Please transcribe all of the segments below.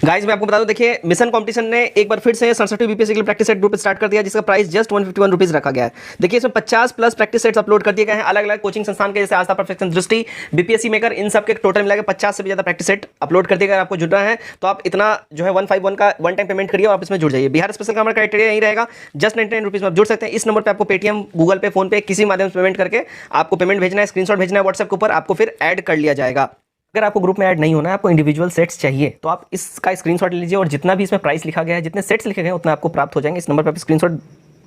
Guys मैं आपको बता दूं, देखिए मिशन कंपटीशन ने एक बार फिर से 67 बीपीएससी के लिए प्रैक्टिस सेट ग्रुप स्टार्ट कर दिया, जिसका प्राइस जस्ट 151 रुपीज रखा गया है। देखिए इसमें 50 प्लस प्रैक्टिस सेट्स अपलोड कर दिए गए हैं अलग अलग कोचिंग संस्थान के, जैसे आस्था, परफेक्शन, दृष्टि, बीपीएससी मेकर, इन सब के टोटल मिलाकर 50 से भी ज्यादा प्रैक्टिस सेट अपलोड कर दिए गए। आपको जुड़ना है तो आप इतना जो है 151 का वन टाइम पेमेंट करिए और आप इसमें जुड़ जाइए। बिहार स्पेशल का हमारा क्राइटेरिया यही रहेगा, जस्ट 99 रुपीज में आप जुड़ सकते हैं। इस नंबर पर आपको पेटीएम, गूगल पे, फोन पे किसी माध्यम से पेमेंट करके आपको पेमेंट भेजना है, स्क्रीनशॉट भेजना है व्हाट्सएप के ऊपर, आपको फिर ऐड कर लिया जाएगा। अगर आपको ग्रुप में ऐड नहीं होना है, आपको इंडिविजुअल सेट्स चाहिए, तो आप इसका स्क्रीनशॉट ले लीजिए और जितना भी इसमें प्राइस लिखा गया है, जितने सेट्स लिखे गए हैं उतना आपको प्राप्त हो जाएंगे। इस नंबर पर आप स्क्रीनशॉट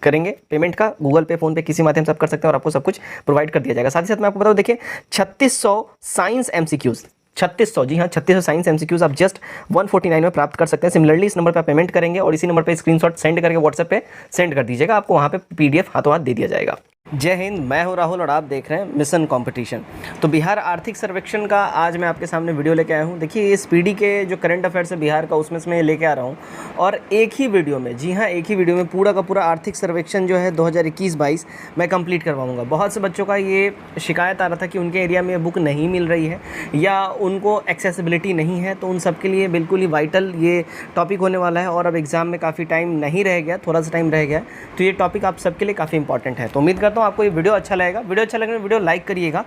करेंगे, पेमेंट का गूगल पे, फोन पे किसी माध्यम से आप कर सकते हैं और आपको सब कुछ प्रोवाइड कर दिया जाएगा। साथ ही साथ मैं आपको बताऊं, देखिए 3600 साइंस एमसीक्यूज, 3600, जी हाँ 3600 साइंस एमसीक्यूज आप जस्ट 149 में प्राप्त कर सकते हैं। सिमिलरली इस नंबर पर पेमेंट करेंगे और इसी नंबर पर स्क्रीनशॉट सेंड करके व्हाट्सएप पे सेंड कर दीजिएगा, आपको वहाँ पे पीडीएफ हाथों हाथ दे दिया जाएगा। जय हिंद, मैं हूं राहुल और आप देख रहे हैं मिशन कंपटीशन। तो बिहार आर्थिक सर्वेक्षण का आज मैं आपके सामने वीडियो लेके आया हूं। देखिए इस पीडी के जो करंट अफेयर्स है बिहार का, उसमें से मैं लेके आ रहा हूं और एक ही वीडियो में, जी हाँ एक ही वीडियो में पूरा का पूरा आर्थिक सर्वेक्षण जो है 2021-22 मैं कंप्लीट करवाऊँगा। बहुत से बच्चों का ये शिकायत आ रहा था कि उनके एरिया में बुक नहीं मिल रही है या उनको एक्सेसिबिलिटी नहीं है, तो उन सब के लिए बिल्कुल ही वाइटल ये टॉपिक होने वाला है। और अब एग्ज़ाम में काफ़ी टाइम नहीं रह गया, थोड़ा सा टाइम रह गया, तो ये टॉपिक आप सबके लिए काफ़ी इंपॉर्टेंट है। तो उम्मीद करता हूँ आपको ये वीडियो अच्छा लगेगा। वीडियो अच्छा लगने में वीडियो लाइक करिएगा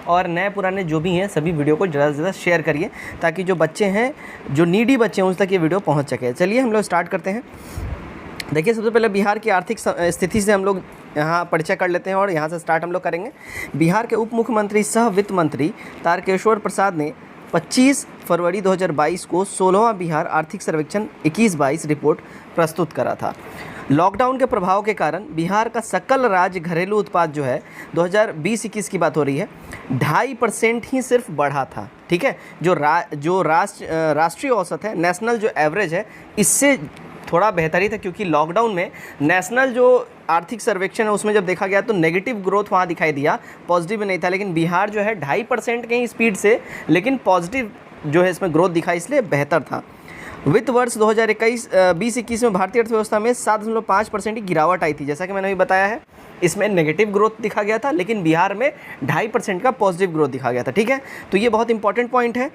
और नए पुराने जो भी हैं सभी वीडियो को ज़्यादा से ज़्यादा शेयर करिए, ताकि जो बच्चे हैं, जो नीडी बच्चे हैं, उन तक ये वीडियो पहुंच सके। चलिए हम लोग स्टार्ट करते हैं। देखिए सबसे पहले बिहार की आर्थिक स्थिति से हम लोग यहाँ परिचय कर लेते हैं और यहाँ से स्टार्ट हम लोग करेंगे। बिहार के उप मुख्यमंत्री सह वित्त मंत्री तारकेश्वर प्रसाद ने 25 फरवरी 2022 को 16वां बिहार आर्थिक सर्वेक्षण 21-22 रिपोर्ट प्रस्तुत करा था। लॉकडाउन के प्रभाव के कारण बिहार का सकल राज्य घरेलू उत्पाद जो है 2020-21 की बात हो रही है 2.5% ही सिर्फ बढ़ा था। ठीक है, जो राष्ट्रीय औसत है, नेशनल जो एवरेज है, इससे थोड़ा बेहतर ही था, क्योंकि लॉकडाउन में नेशनल जो आर्थिक सर्वेक्षण है उसमें जब देखा गया तो नेगेटिव ग्रोथ वहाँ दिखाई दिया, पॉजिटिव भी नहीं था। लेकिन बिहार जो है 2.5% के ही स्पीड से, लेकिन पॉजिटिव जो है इसमें ग्रोथ दिखाई, इसलिए बेहतर था। वित्त वर्ष 2021-21 में भारतीय अर्थव्यवस्था में 7.5% की गिरावट आई थी, जैसा कि मैंने अभी बताया है। इसमें नेगेटिव ग्रोथ दिखा गया था, लेकिन बिहार में 2.5% का पॉजिटिव ग्रोथ दिखा गया था। ठीक है, तो ये बहुत इंपॉर्टेंट पॉइंट है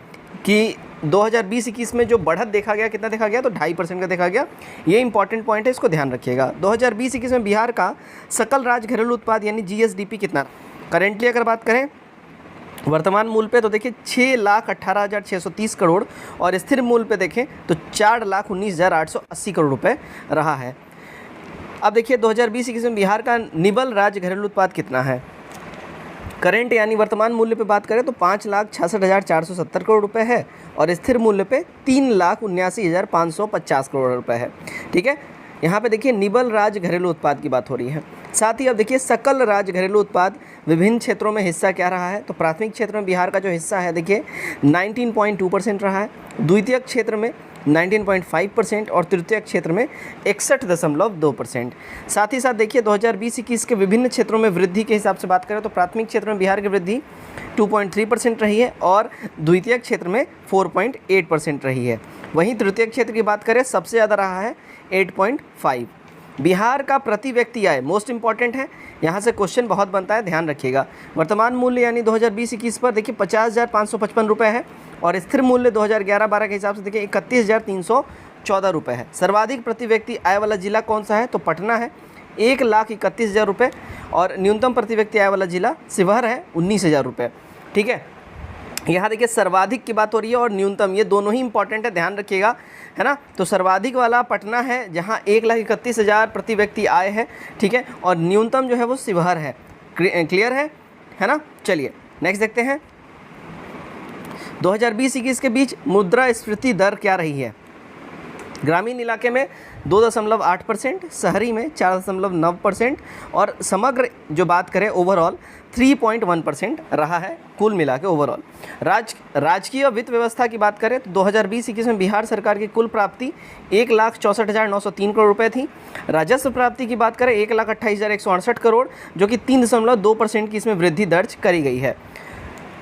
कि 2020-21 में जो बढ़त देखा गया, कितना देखा गया, तो 2.5% का देखा गया। ये इंपॉर्टेंट पॉइंट है, इसको ध्यान रखिएगा। 2020-21 में बिहार का सकल राज्य घरेलू उत्पाद यानी जीएसडीपी कितना, करेंटली अगर बात करें वर्तमान मूल्य पे, तो देखिए 6,18,630 करोड़ और स्थिर मूल्य पे देखें तो 4,19,880 करोड़ रुपए रहा है। अब देखिए 2020-21 में बिहार का निबल राज्य घरेलू उत्पाद कितना है, करेंट यानी वर्तमान मूल्य पे बात करें तो 5,66,470 करोड़ रुपए है और स्थिर मूल्य पे 3,79,550 करोड़ रुपए है। ठीक है, यहाँ पे देखिए निबल राज्य घरेलू उत्पाद की बात हो रही है। साथ ही अब देखिए सकल राज्य घरेलू उत्पाद विभिन्न क्षेत्रों में हिस्सा क्या रहा है, तो प्राथमिक क्षेत्र में बिहार का जो हिस्सा है देखिए 19.2% रहा है, द्वितीयक क्षेत्र में 19.5% और तृतीयक क्षेत्र में 61.2%। साथ ही साथ देखिए 2020-21 के विभिन्न क्षेत्रों में वृद्धि के हिसाब से बात करें तो प्राथमिक क्षेत्र में बिहार की वृद्धि 2.3% रही है और द्वितीयक क्षेत्र में 4.8% रही है। वहीं तृतीयक क्षेत्र की बात करें सबसे ज़्यादा रहा है 8.5। बिहार का प्रति व्यक्ति आय मोस्ट इंपॉर्टेंट है, यहाँ से क्वेश्चन बहुत बनता है, ध्यान रखिएगा। वर्तमान मूल्य यानी 2020-21 पर देखिए 50,555 रुपये है और स्थिर मूल्य 2011-12 के हिसाब से देखिए 31,314 रुपये है। सर्वाधिक प्रति व्यक्ति आय वाला जिला कौन सा है, तो पटना है, 1,31,000 रुपये और न्यूनतम प्रति व्यक्ति आय वाला जिला शिवहर है, 19,000 रुपये। ठीक है, यहाँ देखिए सर्वाधिक की बात हो रही है और न्यूनतम, ये दोनों ही इंपॉर्टेंट है, ध्यान रखिएगा, है ना। तो सर्वाधिक वाला पटना है जहाँ 1,31,000 प्रति व्यक्ति आय है। ठीक है, और न्यूनतम जो है वो शिवहर है। क्लियर है ना। चलिए नेक्स्ट देखते हैं। 2020-21 के बीच मुद्रास्फीति दर क्या रही है, ग्रामीण इलाके में 2.8%, शहरी में 4.9% और समग्र जो बात करें ओवरऑल 3.1% रहा है कुल मिला के ओवरऑल। राजकीय वित्त व्यवस्था की बात करें तो 2020-21 में बिहार सरकार की कुल प्राप्ति 1,64,903 करोड़ रुपए थी। राजस्व प्राप्ति की बात करें 1,28,168 करोड़, जो कि 3.2% की इसमें वृद्धि दर्ज करी गई है।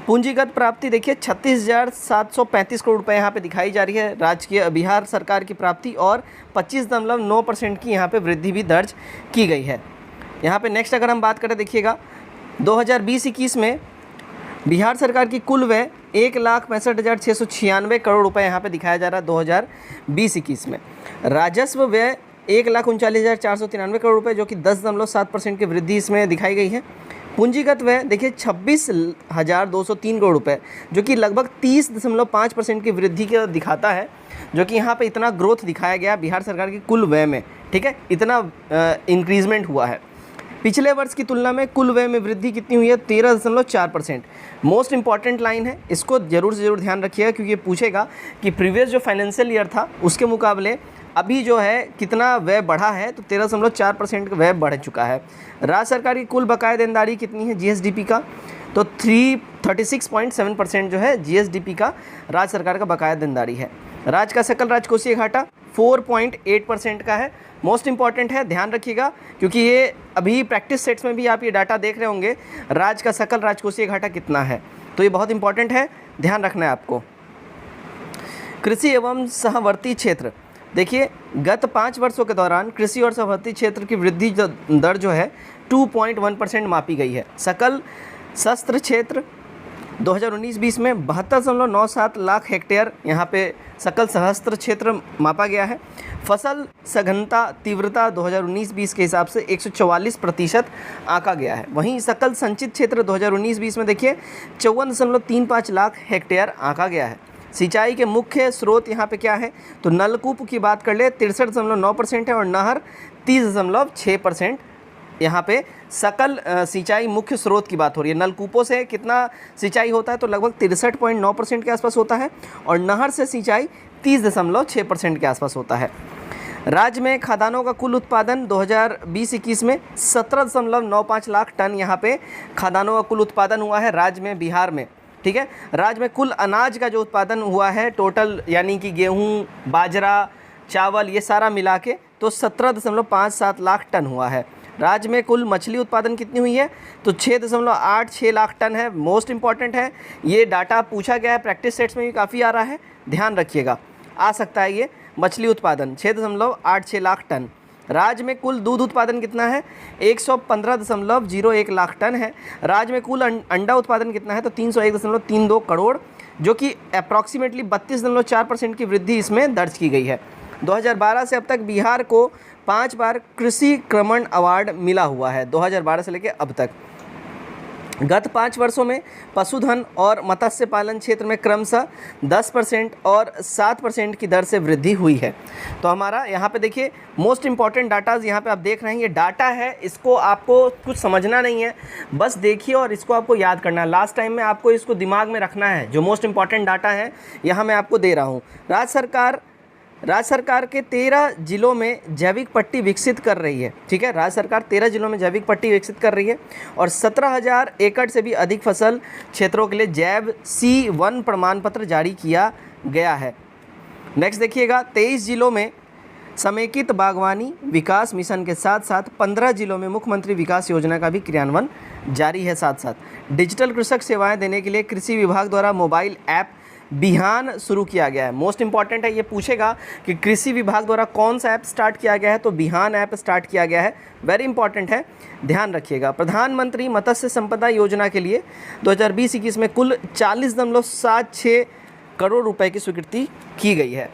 पूंजीगत प्राप्ति देखिए 36,735 करोड़ रुपए यहाँ पे दिखाई जा रही है राजकीय बिहार सरकार की प्राप्ति और 25.9% की यहाँ पे वृद्धि भी दर्ज की गई है। यहाँ पे नेक्स्ट अगर हम बात करें देखिएगा 2020-21 में बिहार सरकार की कुल व्यय 1,65,696 करोड़ रुपए यहाँ पे दिखाया जा रहा है 2020-21 में। राजस्व व्यय 1,39,493 करोड़ रुपए, जो कि 10.7% की वृद्धि इसमें दिखाई गई है। पूंजीगत व्यय देखिए 26,203 करोड़ रुपए, जो कि लगभग 30.5% की वृद्धि का दिखाता है, जो कि यहाँ पे इतना ग्रोथ दिखाया गया बिहार सरकार की कुल व्यय में। ठीक है, इतना इंक्रीजमेंट हुआ है। पिछले वर्ष की तुलना में कुल व्यय में वृद्धि कितनी हुई है? 13.4%। मोस्ट इंपॉर्टेंट लाइन है, इसको जरूर से जरूर ध्यान रखिएगा, क्योंकि ये पूछेगा कि प्रीवियस जो फाइनेंशियल ईयर था उसके मुकाबले अभी जो है कितना व्यय बढ़ा है, तो 13.4% का व्यय बढ़ चुका है। राज्य सरकार की कुल बकाया देनदारी कितनी है जीएसडीपी का? तो 36.7% जो है जीएसडीपी का राज्य सरकार का बकाया देनदारी है। राज्य का सकल राजकोषीय घाटा 4.8% का है। मोस्ट इंपॉर्टेंट है, ध्यान रखिएगा, क्योंकि ये अभी प्रैक्टिस सेट्स में भी आप ये डाटा देख रहे होंगे, राज्य का सकल राजकोषीय घाटा कितना है, तो ये बहुत इंपॉर्टेंट है, ध्यान रखना है आपको। कृषि एवं सहवर्ती क्षेत्र, देखिए गत 5 वर्षों के दौरान कृषि और सहवर्ती क्षेत्र की वृद्धि दर जो है 2.1% मापी गई है। सकल शस्त्र क्षेत्र 2019-20 में 72.97 लाख हेक्टेयर यहाँ पे सकल सहस्त्र क्षेत्र मापा गया है। फसल सघनता तीव्रता 2019-20 के हिसाब से 144% आंका गया है। वहीं सकल संचित क्षेत्र 2019-20 में देखिए 54.35 लाख हेक्टेयर आंका गया है। सिंचाई के मुख्य स्रोत यहाँ पे क्या है? तो नलकूप की बात कर ले 63.9% है और नहर 30.6%। यहाँ पे सकल सिंचाई मुख्य स्रोत की बात हो रही है। नलकूपों से कितना सिंचाई होता है? तो लगभग 63.9% के आसपास होता है और नहर से सिंचाई 30.6% के आसपास होता है। राज्य में खाद्यान्नों का कुल उत्पादन 2020-21 में 17.95 लाख टन यहाँ पे खाद्यान्नों का कुल उत्पादन हुआ है राज्य में, बिहार में। ठीक है, राज्य में कुल अनाज का जो उत्पादन हुआ है टोटल, यानी कि गेहूँ, बाजरा, चावल, ये सारा मिला के तो 17.57 लाख टन हुआ है। राज्य में कुल मछली उत्पादन कितनी हुई है? तो 6.86 लाख टन है। मोस्ट इंपॉर्टेंट है, ये डाटा पूछा गया है, प्रैक्टिस सेट्स में भी काफ़ी आ रहा है, ध्यान रखिएगा, आ सकता है ये। मछली उत्पादन 6.86 लाख टन। राज्य में कुल दूध उत्पादन कितना है? 115.01 लाख टन है। राज्य में कुल अंडा उत्पादन कितना है? तो 301.32 करोड़, जो कि अप्रॉक्सीमेटली 32.4% की वृद्धि इसमें दर्ज की गई है। 2012 से अब तक बिहार को 5 बार कृषि क्रमण अवार्ड मिला हुआ है, 2012 से लेकर अब तक। गत 5 वर्षों में पशुधन और मत्स्य पालन क्षेत्र में क्रमशः 10% और 7% की दर से वृद्धि हुई है। तो हमारा यहाँ पे देखिए मोस्ट इंपॉर्टेंट डाटाज यहाँ पे आप देख रहे हैं, ये डाटा है, इसको आपको कुछ समझना नहीं है, बस देखिए और इसको आपको याद करना है। लास्ट टाइम में आपको इसको दिमाग में रखना है, जो मोस्ट इंपॉर्टेंट डाटा है यहाँ मैं आपको दे रहा हूँ। राज्य सरकार के 13 जिलों में जैविक पट्टी विकसित कर रही है। ठीक है, राज्य सरकार 13 जिलों में जैविक पट्टी विकसित कर रही है और 17,000 एकड़ से भी अधिक फसल क्षेत्रों के लिए जैव C1 प्रमाण पत्र जारी किया गया है। नेक्स्ट देखिएगा, 23 जिलों में समेकित बागवानी विकास मिशन के साथ साथ 15 जिलों में मुख्यमंत्री विकास योजना का भी क्रियान्वयन जारी है। साथ साथ डिजिटल कृषक सेवाएं देने के लिए कृषि विभाग द्वारा मोबाइल ऐप बिहान शुरू किया गया है। मोस्ट इंपॉर्टेंट है, ये पूछेगा कि कृषि विभाग द्वारा कौन सा ऐप स्टार्ट किया गया है, तो बिहान ऐप स्टार्ट किया गया है। वेरी इंपॉर्टेंट है, ध्यान रखिएगा। प्रधानमंत्री मत्स्य संपदा योजना के लिए 2020-21 में कुल 40.76 करोड़ रुपए की स्वीकृति की गई है।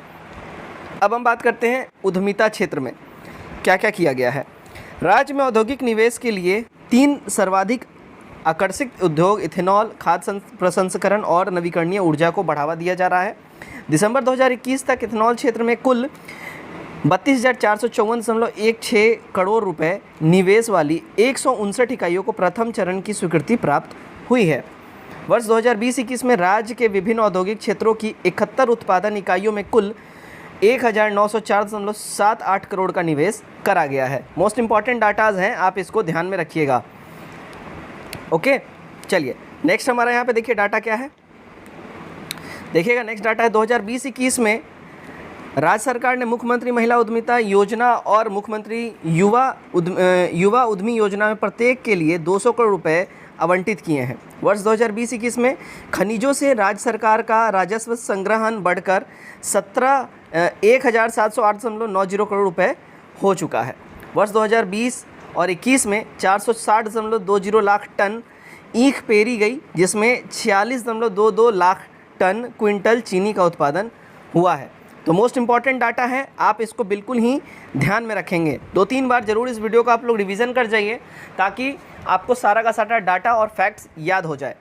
अब हम बात करते हैं उद्यमिता क्षेत्र में क्या क्या किया गया है। राज्य में औद्योगिक निवेश के लिए 3 सर्वाधिक आकर्षित उद्योग इथेनॉल, खाद्य प्रसंस्करण और नवीकरणीय ऊर्जा को बढ़ावा दिया जा रहा है। दिसंबर 2021 तक इथेनॉल क्षेत्र में कुल 32,454.16 करोड़ रुपए निवेश वाली 159 इकाइयों को प्रथम चरण की स्वीकृति प्राप्त हुई है। वर्ष 2020-21 में राज्य के विभिन्न औद्योगिक क्षेत्रों की 71 उत्पादन इकाइयों में कुल 1,904.78 करोड़ का निवेश करा गया है। मोस्ट इंपॉर्टेंट डाटाज हैं, आप इसको ध्यान में रखिएगा। ओके, चलिए नेक्स्ट हमारा यहाँ पे देखिए डाटा क्या है, देखिएगा। नेक्स्ट डाटा है 2020-21 में राज्य सरकार ने मुख्यमंत्री महिला उद्यमिता योजना और मुख्यमंत्री युवा उद्यमी योजना में प्रत्येक के लिए 200 करोड़ रुपए आवंटित किए हैं। वर्ष 2020-21 में खनिजों से राज्य सरकार का राजस्व संग्रहण बढ़कर 1,708.90 करोड़ रुपए हो चुका है। वर्ष 2020 और 21 में 460.20 लाख टन ईख पेरी गई, जिसमें 46.22 लाख टन क्विंटल चीनी का उत्पादन हुआ है। तो मोस्ट इंपॉर्टेंट डाटा है, आप इसको बिल्कुल ही ध्यान में रखेंगे। 2-3 बार जरूर इस वीडियो का आप लोग रिवीजन कर जाइए ताकि आपको सारा का सारा डाटा और फैक्ट्स याद हो जाए।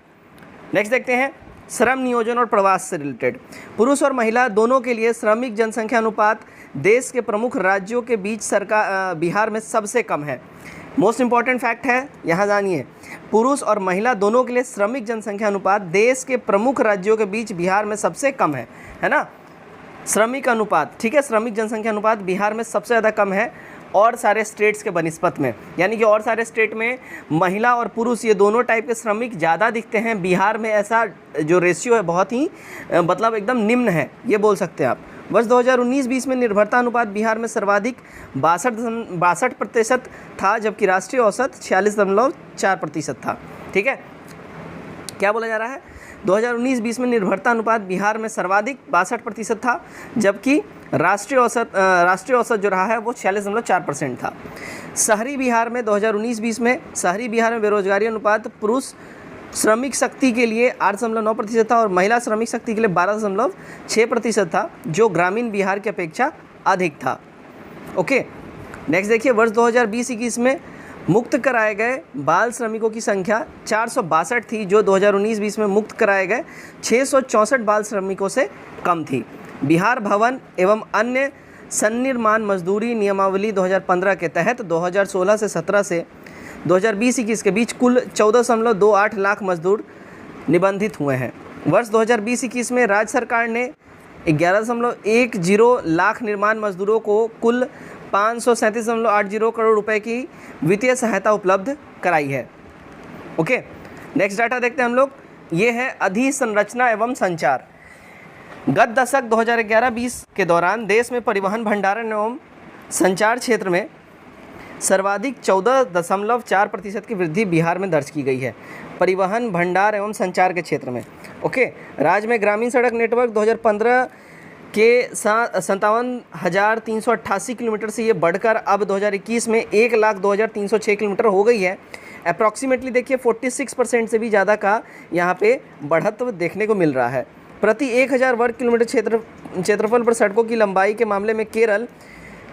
नेक्स्ट देखते हैं श्रम नियोजन और प्रवास से रिलेटेड। पुरुष और महिला दोनों के लिए श्रमिक जनसंख्या अनुपात देश के प्रमुख राज्यों के बीच बिहार में सबसे कम है। मोस्ट इंपॉर्टेंट फैक्ट है, यहाँ जानिए। पुरुष और महिला दोनों के लिए श्रमिक जनसंख्या अनुपात देश के प्रमुख राज्यों के बीच बिहार में सबसे कम है ना। श्रमिक अनुपात, ठीक है, श्रमिक जनसंख्या अनुपात बिहार में सबसे ज़्यादा कम है और सारे स्टेट्स के बनिस्पत में, यानी कि और सारे स्टेट में महिला और पुरुष ये दोनों टाइप के श्रमिक ज़्यादा दिखते हैं। बिहार में ऐसा जो रेशियो है बहुत ही मतलब एकदम निम्न है, ये बोल सकते हैं आप। वर्ष 2019-20 में निर्भरता अनुपात बिहार में सर्वाधिक 62% था, जबकि राष्ट्रीय औसत 46.4% था। ठीक है, क्या बोला जा रहा है, 2019-20 में निर्भरता अनुपात बिहार में सर्वाधिक 62% था, जबकि राष्ट्रीय औसत जो रहा है वो 46.4% था। शहरी बिहार में 2019-20 में शहरी बिहार में बेरोजगारी अनुपात पुरुष श्रमिक शक्ति के लिए 8.9% था और महिला श्रमिक शक्ति के लिए 12.6% था, जो ग्रामीण बिहार की अपेक्षा अधिक था। ओके, नेक्स्ट देखिए, वर्ष 2020-21 में मुक्त कराए गए बाल श्रमिकों की संख्या 462 थी, जो 2019-20 में मुक्त कराए गए 664 बाल श्रमिकों से कम थी। बिहार भवन एवं अन्य सन्निर्माण मजदूरी नियमावली 2015 के तहत 2016 से 17 से 2020-21 के बीच कुल 14.28 लाख मजदूर निबंधित हुए हैं। वर्ष 2020-21 में राज्य सरकार ने 11.10 लाख निर्माण मजदूरों को कुल 537.80 करोड़ रुपए की वित्तीय सहायता उपलब्ध कराई है। ओके, नेक्स्ट डाटा देखते हैं हम लोग, ये है अधिसंरचना एवं संचार। गत दशक 2011-20 के दौरान देश में परिवहन, भंडारण एवं संचार क्षेत्र में सर्वाधिक 14.4% की वृद्धि बिहार में दर्ज की गई है। परिवहन, भंडार एवं संचार के क्षेत्र में। ओके, राज्य में ग्रामीण सड़क नेटवर्क 2015 के 57,388 किलोमीटर से ये बढ़कर अब 2021 में 1,02,306 किलोमीटर हो गई है। अप्रॉक्सीमेटली देखिए 46% से भी ज़्यादा का यहाँ पे बढ़त देखने को मिल रहा है। प्रति 1,000 वर्ग किलोमीटर क्षेत्रफल पर सड़कों की लंबाई के मामले में केरल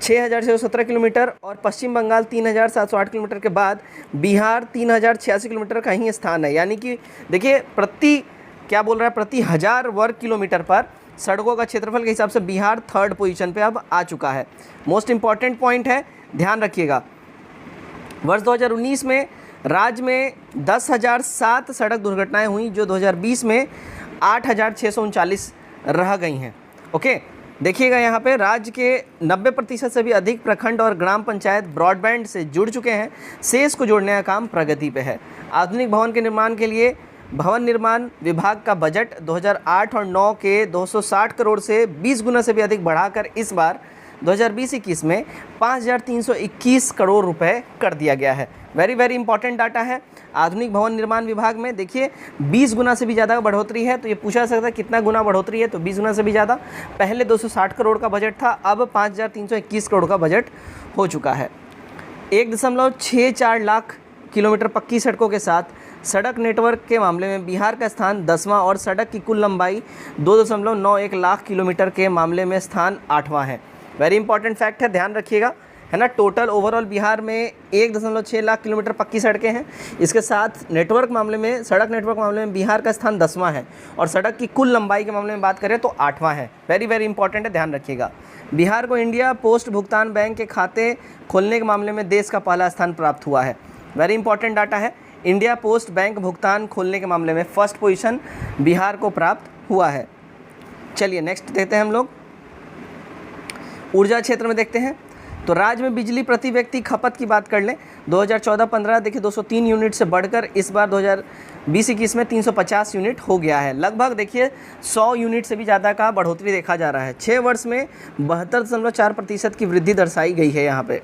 6,617 किलोमीटर और पश्चिम बंगाल 3,708 किलोमीटर के बाद बिहार 3,086 किलोमीटर का ही स्थान है। यानी कि देखिए प्रति 1,000 वर्ग किलोमीटर पर सड़कों का क्षेत्रफल के हिसाब से बिहार 3rd पोजीशन पे अब आ चुका है। मोस्ट इंपॉर्टेंट पॉइंट है, ध्यान रखिएगा। वर्ष 2019 में राज्य में 10,007 सड़क दुर्घटनाएं हुई, जो 2020 में 8,639 रह गई हैं। ओके, देखिएगा यहाँ पे राज्य के 90% से भी अधिक प्रखंड और ग्राम पंचायत ब्रॉडबैंड से जुड़ चुके हैं। शेष को जोड़ने का काम प्रगति पे है। आधुनिक भवन के निर्माण के लिए भवन निर्माण विभाग का बजट 2008 और 9 के 260 करोड़ से 20 गुना से भी अधिक बढ़ाकर इस बार 2020-21 में 5,321 करोड़ रुपए कर दिया गया है। वेरी इंपॉर्टेंट डाटा है। आधुनिक भवन निर्माण विभाग में देखिए 20 गुना से भी ज़्यादा बढ़ोतरी है। तो ये पूछा जा सकता है कितना गुना बढ़ोतरी है, तो 20 गुना से भी ज़्यादा। पहले 260 करोड़ का बजट था, अब 5,321 करोड़ का बजट हो चुका है। 1.64 लाख किलोमीटर पक्की सड़कों के साथ सड़क नेटवर्क के मामले में बिहार का स्थान 10वां और सड़क की कुल लंबाई 2.91 लाख किलोमीटर के मामले में स्थान 8वां है। वेरी इंपॉर्टेंट फैक्ट है, ध्यान रखिएगा, है ना। टोटल ओवरऑल बिहार में 1.6 लाख किलोमीटर पक्की सड़कें हैं। इसके साथ नेटवर्क मामले में, सड़क नेटवर्क मामले में बिहार का स्थान 10वां है और सड़क की कुल लंबाई के मामले में बात करें तो 8वां है। वेरी इंपॉर्टेंट है, ध्यान रखिएगा। बिहार को इंडिया पोस्ट भुगतान बैंक के खाते खोलने के मामले में देश का पहला स्थान प्राप्त हुआ है। वेरी इंपॉर्टेंट डाटा है। इंडिया पोस्ट बैंक भुगतान खोलने के मामले में 1st पोजीशन बिहार को प्राप्त हुआ है। चलिए नेक्स्ट देखते हैं हम लोग, ऊर्जा क्षेत्र में देखते हैं। तो राज्य में बिजली प्रति व्यक्ति खपत की बात कर लें, 2014-15 देखिए 203 यूनिट से बढ़कर इस बार 2020-21 में 350 यूनिट हो गया है। लगभग देखिए 100 यूनिट से भी ज़्यादा का बढ़ोतरी देखा जा रहा है। 6 वर्ष में 72.4% की वृद्धि दर्शाई गई है। यहाँ पे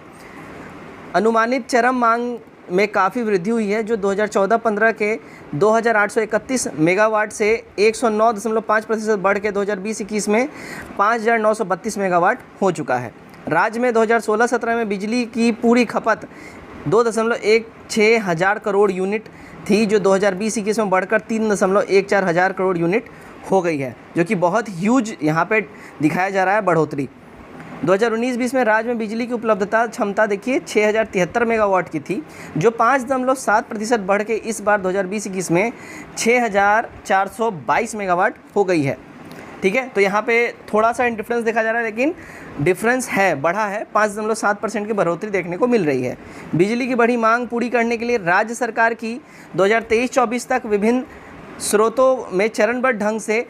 अनुमानित चरम मांग में काफ़ी वृद्धि हुई है, जो 2014-15 के 2,831 मेगावाट से 109.5% बढ़ के 2020-21 में 5,932 मेगावाट हो चुका है। राज्य में 2016-17 में बिजली की पूरी खपत 2.16 हज़ार करोड़ यूनिट थी, जो 2020-21 में बढ़कर 3.14 हज़ार करोड़ यूनिट हो गई है, जो कि बहुत ह्यूज यहाँ पे दिखाया जा रहा है बढ़ोतरी। 2019-20 में राज्य में बिजली की उपलब्धता क्षमता देखिए 6073 मेगावाट की थी, जो 5.7% बढ़ के इस बार 2020-21 में 6422 मेगावाट हो गई है। ठीक है, तो यहाँ पे थोड़ा सा डिफरेंस देखा जा रहा है, लेकिन डिफरेंस है, बढ़ा है, 5.7% की बढ़ोतरी देखने को मिल रही है। बिजली की बढ़ी मांग पूरी करने के लिए राज्य सरकार की 2023-24 तक विभिन्न स्रोतों में चरणबद्ध ढंग से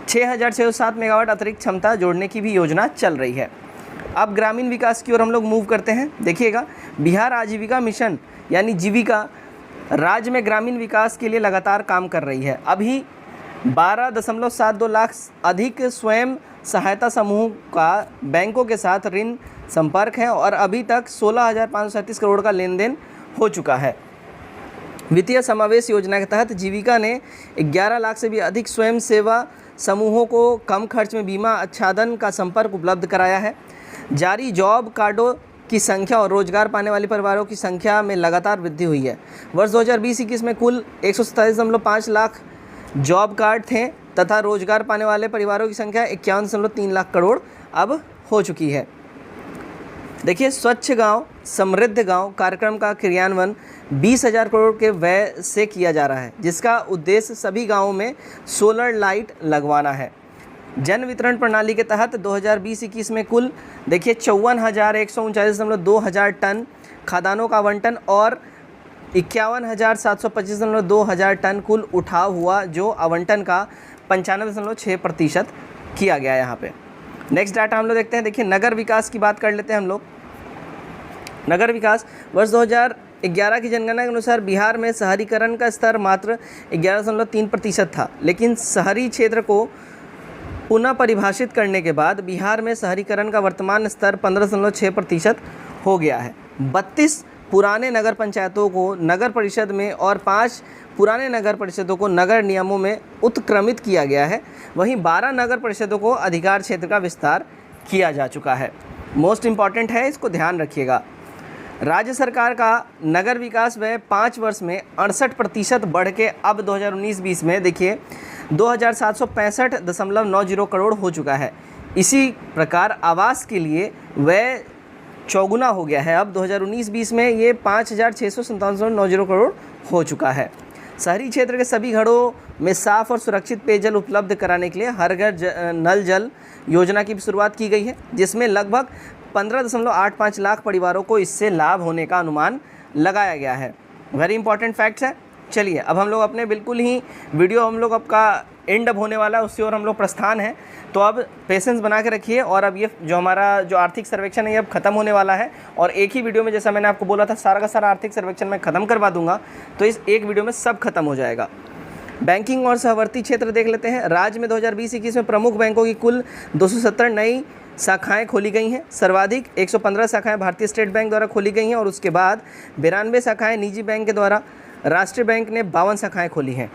6607 मेगावाट अतिरिक्त क्षमता जोड़ने की भी योजना चल रही है। अब ग्रामीण विकास की ओर हम लोग मूव करते हैं। देखिएगा, बिहार आजीविका मिशन यानी जीविका राज्य में ग्रामीण विकास के लिए लगातार काम कर रही है। अभी 12.72 लाख अधिक स्वयं सहायता समूह का बैंकों के साथ ऋण संपर्क है और अभी तक 16,537 करोड़ का लेन देन हो चुका है। वित्तीय समावेश योजना के तहत जीविका ने 11 लाख से भी अधिक स्वयं सेवा समूहों को कम खर्च में बीमा आच्छादन का संपर्क उपलब्ध कराया है। जारी जॉब कार्डों की संख्या और रोजगार पाने वाले परिवारों की संख्या में लगातार वृद्धि हुई है। वर्ष 2020-21 में कुल 147.5 लाख जॉब कार्ड थे तथा रोजगार पाने वाले परिवारों की संख्या 51.3 लाख करोड़ अब हो चुकी है। देखिए, स्वच्छ गांव समृद्ध गांव कार्यक्रम का क्रियान्वयन 20,000 करोड़ के व्यय से किया जा रहा है, जिसका उद्देश्य सभी गांवों में सोलर लाइट लगवाना है। जन वितरण प्रणाली के तहत 2020-21 में कुल देखिए 54,139.2 हज़ार टन खाद्यान्नों का आवंटन और 51,725.2 हज़ार टन कुल उठाव हुआ, जो आवंटन का 95.6% किया गया है यहाँ पे। नेक्स्ट डाटा हम लोग देखते हैं। देखिए, नगर विकास की बात कर लेते हैं हम लोग। नगर विकास वर्ष 2011 की जनगणना के अनुसार बिहार में शहरीकरण का स्तर मात्र 11.3% था, लेकिन शहरी क्षेत्र को पुनः परिभाषित करने के बाद बिहार में शहरीकरण का वर्तमान स्तर 15.6% हो गया है। 32 पुराने नगर पंचायतों को नगर परिषद में और 5 पुराने नगर परिषदों को नगर नियमों में उत्क्रमित किया गया है। वहीं 12 नगर परिषदों को अधिकार क्षेत्र का विस्तार किया जा चुका है। मोस्ट इम्पॉर्टेंट है, इसको ध्यान रखिएगा। राज्य सरकार का नगर विकास व्यय 5 वर्ष में 68% बढ़ के अब 2019-20 में देखिए 2,765.90 करोड़ हो चुका है। इसी प्रकार आवास के लिए व्यय चौगुना हो गया है। अब 2019-20 में ये 5,657.90 करोड़ हो चुका है। शहरी क्षेत्र के सभी घरों में साफ और सुरक्षित पेयजल उपलब्ध कराने के लिए हर घर नल जल योजना की शुरुआत की गई है, जिसमें लगभग 15.85 लाख परिवारों को इससे लाभ होने का अनुमान लगाया गया है। वेरी इंपॉर्टेंट फैक्ट्स है। चलिए, अब हम लोग अपने बिल्कुल ही वीडियो हम लोग आपका एंड अब होने वाला है, उससे और हम लोग प्रस्थान है, तो अब पेशेंस बना के रखिए। और अब ये जो हमारा जो आर्थिक सर्वेक्षण है ये अब खत्म होने वाला है और एक ही वीडियो में, जैसा मैंने आपको बोला था, सारा का सारा आर्थिक सर्वेक्षण मैं खत्म करवा दूंगा, तो इस एक वीडियो में सब खत्म हो जाएगा। बैंकिंग और सहवर्ती क्षेत्र देख लेते हैं। राज्य में 2020-21 में प्रमुख बैंकों की कुल 270 नई शाखाएं खोली गई हैं। सर्वाधिक 115 शाखाएं भारतीय स्टेट बैंक द्वारा खोली गई हैं और उसके बाद 92 शाखाएं निजी बैंक के द्वारा, राष्ट्रीय बैंक ने 52 शाखाएं खोली हैं।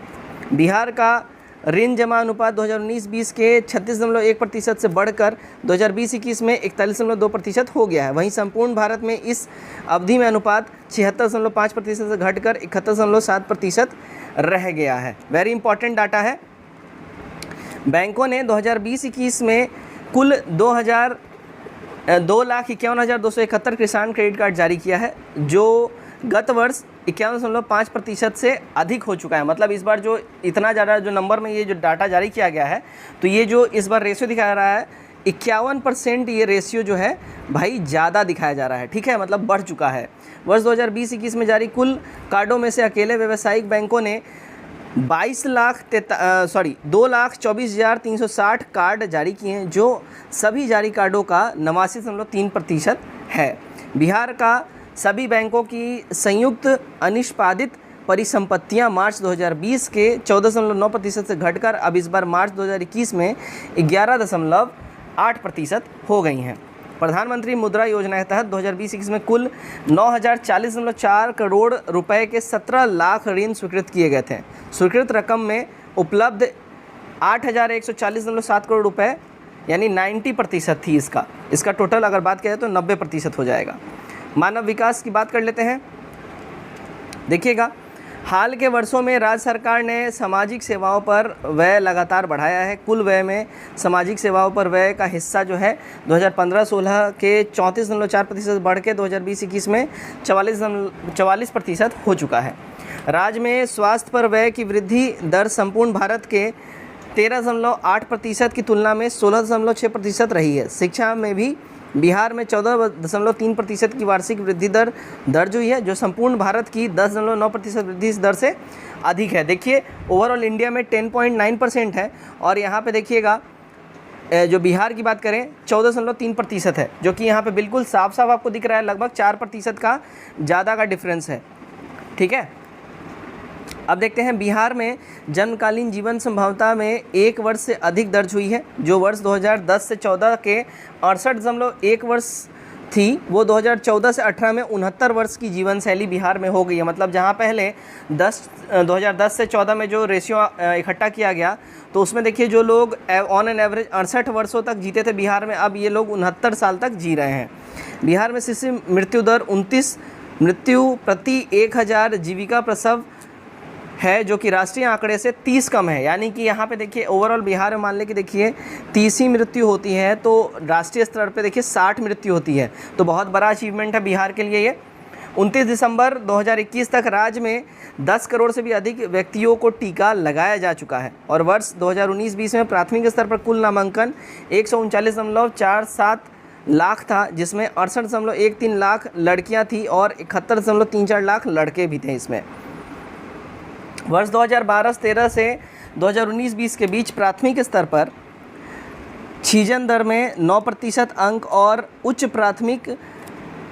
बिहार का ऋण जमा अनुपात 2019-20 के 36.1% से बढ़कर 2020-21 में 41.2% हो गया है। वहीं संपूर्ण भारत में इस अवधि में अनुपात 76.5% से घटकर 71.7% रह गया है। वेरी इंपॉर्टेंट डाटा है। बैंकों ने 2020-21 में कुल 2,51,271 किसान क्रेडिट कार्ड जारी किया है, जो गत वर्ष 51.5% से अधिक हो चुका है। मतलब इस बार जो इतना ज़्यादा जो नंबर में ये जो डाटा जारी किया गया है, तो ये जो इस बार रेशियो दिखाया रहा है 51%, ये रेशियो जो है भाई ज़्यादा दिखाया जा रहा है। ठीक है, मतलब बढ़ चुका है। वर्ष 2020-21 में जारी कुल कार्डों में से अकेले व्यावसायिक बैंकों ने 2,24,360 कार्ड जारी किए हैं, जो सभी जारी कार्डों का 89.3% है। बिहार का सभी बैंकों की संयुक्त अनिष्पादित परिसंपत्तियां मार्च 2020 के 14.9% से घटकर अब इस बार मार्च 2021 में 11.8% हो गई हैं। प्रधानमंत्री मुद्रा योजना के तहत 2020-21 में कुल 9,040.4 करोड़ रुपए के 17 लाख ऋण स्वीकृत किए गए थे। स्वीकृत रकम में उपलब्ध 8,140.7 करोड़ रुपए यानी 90% थी इसका टोटल अगर बात करें तो 90% हो जाएगा। मानव विकास की बात कर लेते हैं। देखिएगा, हाल के वर्षों में राज्य सरकार ने सामाजिक सेवाओं पर व्यय लगातार बढ़ाया है। कुल व्यय में सामाजिक सेवाओं पर व्यय का हिस्सा जो है 2015-16 के 34.4% बढ़ के 2020-21 में 44% हो चुका है। राज्य में स्वास्थ्य पर व्यय की वृद्धि दर संपूर्ण भारत के 13.8% की तुलना में 16.6% रही है। शिक्षा में भी बिहार में 14.3% की वार्षिक वृद्धि दर दर्ज हुई है, जो संपूर्ण भारत की 10.9% वृद्धि दर से अधिक है। देखिए, ओवरऑल इंडिया में 10.9% है और यहाँ पे देखिएगा जो बिहार की बात करें 14.3% है, जो कि यहाँ पे बिल्कुल साफ साफ आपको दिख रहा है, लगभग 4% का ज़्यादा का डिफरेंस है। ठीक है, अब देखते हैं बिहार में जन्मकालीन जीवन संभावना में 1 वर्ष से अधिक दर्ज हुई है। जो वर्ष 2010 से 14 के 68.1 वर्ष थी, वो 2014 से 18 में 69 वर्ष की जीवन शैली बिहार में हो गई है। मतलब जहां पहले 2010 से 14 में जो रेशियो इकट्ठा किया गया, तो उसमें देखिए जो लोग ऑन एन एवरेज 68 वर्षों तक जीते थे बिहार में, अब ये लोग 69 साल तक जी रहे हैं। बिहार में शिशु मृत्यु दर 29 मृत्यु प्रति 1000 जीविका प्रसव है, जो कि राष्ट्रीय आंकड़े से 30 कम है। यानी कि यहाँ पे देखिए ओवरऑल बिहार में मान लें कि देखिए 30 ही मृत्यु होती है, तो राष्ट्रीय स्तर पे देखिए 60 मृत्यु होती है। तो बहुत बड़ा अचीवमेंट है बिहार के लिए ये। 29 दिसंबर 2021 तक राज्य में 10 करोड़ से भी अधिक व्यक्तियों को टीका लगाया जा चुका है। और वर्ष 2019-20 में प्राथमिक स्तर पर कुल नामांकन 139.47 लाख था, जिसमें 68.13 लाख लड़कियाँ थी और 71.34 लाख लड़के भी थे। इसमें वर्ष 2012-13 से 2019-20 के बीच प्राथमिक स्तर पर छीजन दर में 9% अंक और उच्च प्राथमिक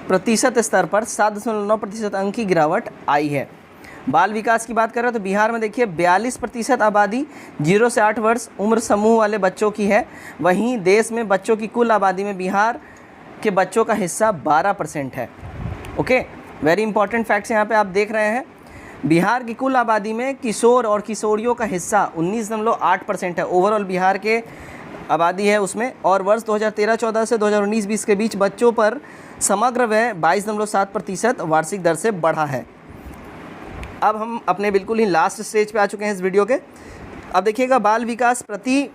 प्रतिशत स्तर पर 7.9% अंक की गिरावट आई है। बाल विकास की बात करें तो बिहार में देखिए 42% आबादी 0 से 8 वर्ष उम्र समूह वाले बच्चों की है। वहीं देश में बच्चों की कुल आबादी में बिहार के बच्चों का हिस्सा 12% है। ओके, वेरी इंपॉर्टेंट फैक्ट्स यहाँ पे आप देख रहे हैं। बिहार की कुल आबादी में किशोर और किशोरियों का हिस्सा 19.8% है। ओवरऑल बिहार के आबादी है उसमें। और वर्ष 2013-14 से 2019-20 के बीच बच्चों पर समग्र व्यय 22.7% वार्षिक दर से बढ़ा है। अब हम अपने बिल्कुल ही लास्ट स्टेज पे आ चुके हैं इस वीडियो के। अब देखिएगा, बाल विकास प्रति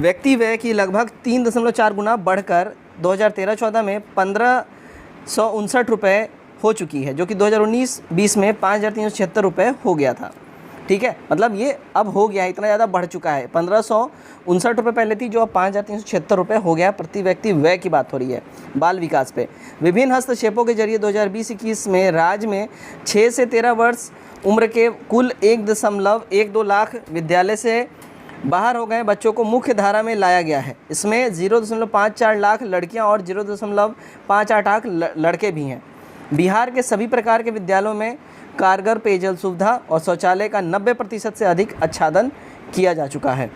व्यक्ति व्यय की लगभग 3.4 गुना बढ़कर 2013-14 में 1559 रुपये हो चुकी है, जो कि 2019-20 में 5376 रुपये हो गया था। ठीक है, मतलब ये अब हो गया, इतना ज़्यादा बढ़ चुका है। 1559 रुपये पहले थी, जो अब 5376 रुपये हो गया। प्रति व्यक्ति व्यय की बात हो रही है बाल विकास पे। विभिन्न हस्तक्षेपों के जरिए 2020-21 में राज्य में 6 से 13 वर्ष उम्र के कुल 1.12 लाख विद्यालय से बाहर हो गए बच्चों को मुख्य धारा में लाया गया है। इसमें 0.54 लाख लड़कियाँ और 0.58 लड़के भी हैं। बिहार के सभी प्रकार के विद्यालयों में कारगर पेयजल सुविधा और शौचालय का 90% से अधिक आच्छादन किया जा चुका है।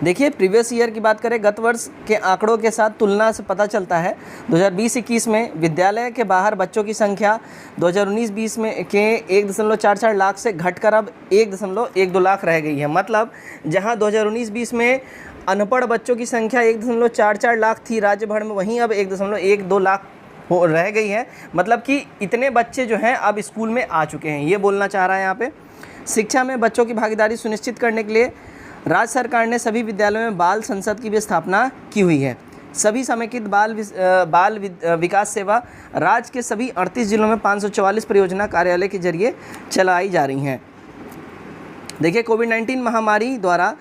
देखिए, प्रीवियस ईयर की बात करें, गत वर्ष के आंकड़ों के साथ तुलना से पता चलता है 2020-21 में विद्यालय के बाहर बच्चों की संख्या 2019-20 में के 1.44 लाख से घटकर अब 1.12 लाख रह गई है। मतलब जहां 2019-20 में अनपढ़ बच्चों की संख्या 1.44 लाख थी राज्य भर में, वहीं अब 1.12 लाख हो रह गई है। मतलब कि इतने बच्चे जो हैं अब स्कूल में आ चुके हैं, ये बोलना चाह रहा है यहाँ पे। शिक्षा में बच्चों की भागीदारी सुनिश्चित करने के लिए राज्य सरकार ने सभी विद्यालयों में बाल संसद की भी स्थापना की हुई है। सभी समेकित बाल विकास सेवा राज्य के सभी 38 जिलों में 544 परियोजना कार्यालय के जरिए चलाई जा रही हैं। देखिए, कोविड-19 महामारी द्वारा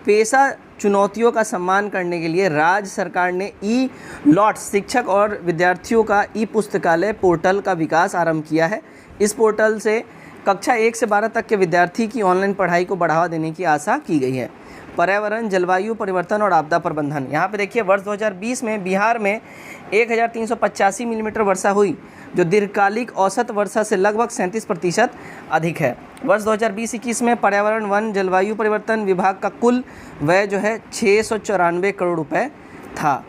पेशा चुनौतियों का सम्मान करने के लिए राज्य सरकार ने ई लॉट शिक्षक और विद्यार्थियों का ई पुस्तकालय पोर्टल का विकास आरंभ किया है। इस पोर्टल से कक्षा 1 से 12 तक के विद्यार्थी की ऑनलाइन पढ़ाई को बढ़ावा देने की आशा की गई है। पर्यावरण, जलवायु परिवर्तन और आपदा प्रबंधन, यहाँ पे देखिए वर्ष 2020 में बिहार में 1385 मिलीमीटर वर्षा हुई, जो दीर्घकालिक औसत वर्षा से लगभग 37% अधिक है। वर्ष 2020-21 में पर्यावरण, वन, जलवायु परिवर्तन विभाग का कुल व्यय जो है 694 करोड़ रुपए था।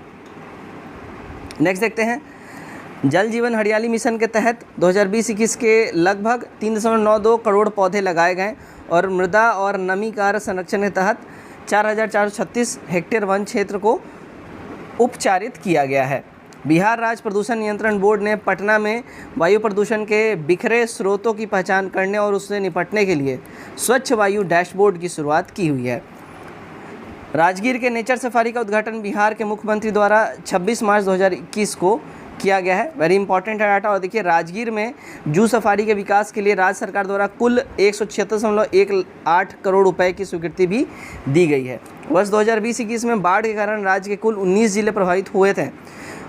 नेक्स्ट देखते हैं, जल जीवन हरियाली मिशन के तहत 2020-21 के लगभग 3.92 करोड़ पौधे लगाए गए और मृदा और नमी कार्य संरक्षण के तहत 4436 हेक्टेयर वन क्षेत्र को उपचारित किया गया है। बिहार राज्य प्रदूषण नियंत्रण बोर्ड ने पटना में वायु प्रदूषण के बिखरे स्रोतों की पहचान करने और उससे निपटने के लिए स्वच्छ वायु डैशबोर्ड की शुरुआत की हुई है। राजगीर के नेचर सफारी का उद्घाटन बिहार के मुख्यमंत्री द्वारा 26 मार्च 2021 को किया गया है। वेरी इंपॉर्टेंट है डाटा। और देखिए, राजगीर में जू सफारी के विकास के लिए राज्य सरकार द्वारा कुल 176.18 करोड़ रुपए की स्वीकृति भी दी गई है। वर्ष 2020-21 में बाढ़ के कारण राज्य के कुल 19 जिले प्रभावित हुए थे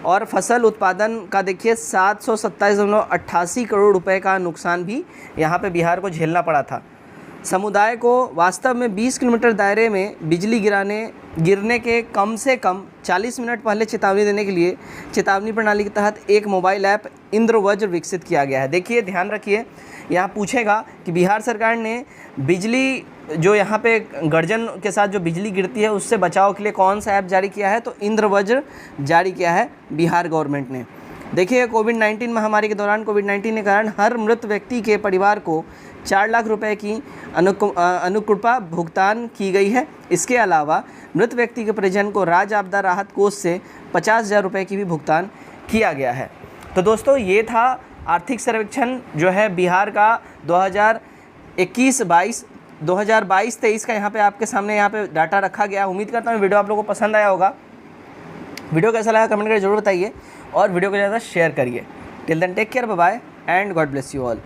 और फसल उत्पादन का देखिए 727.88 करोड़ रुपए का नुकसान भी यहाँ पे बिहार को झेलना पड़ा था। समुदाय को वास्तव में 20 किलोमीटर दायरे में बिजली गिरने के कम से कम 40 मिनट पहले चेतावनी देने के लिए चेतावनी प्रणाली के तहत एक मोबाइल ऐप इंद्रवज्र विकसित किया गया है। देखिए, ध्यान रखिए, यहाँ पूछेगा कि बिहार सरकार ने बिजली जो यहाँ पे गर्जन के साथ जो बिजली गिरती है उससे बचाव के लिए कौन सा ऐप जारी किया है, तो इंद्रवज्र जारी किया है बिहार गवर्नमेंट ने। देखिए, कोविड-19 महामारी के दौरान कोविड-19 के कारण हर मृत व्यक्ति के परिवार को 4 लाख रुपए की अनुकंपा भुगतान की गई है। इसके अलावा मृत व्यक्ति के परिजन को राज्य आपदा राहत कोष से 50,000 रुपये की भी भुगतान किया गया है। तो दोस्तों, ये था आर्थिक सर्वेक्षण जो है बिहार का 2021-22 2022-23 का यहाँ पे आपके सामने यहाँ पे डाटा रखा गया। उम्मीद करता हूँ वीडियो आप लोगों को पसंद आया होगा। वीडियो कैसा लगा कमेंट करके जरूर बताइए और वीडियो को ज़्यादा शेयर करिए। Till then take care, bye bye and God bless you all.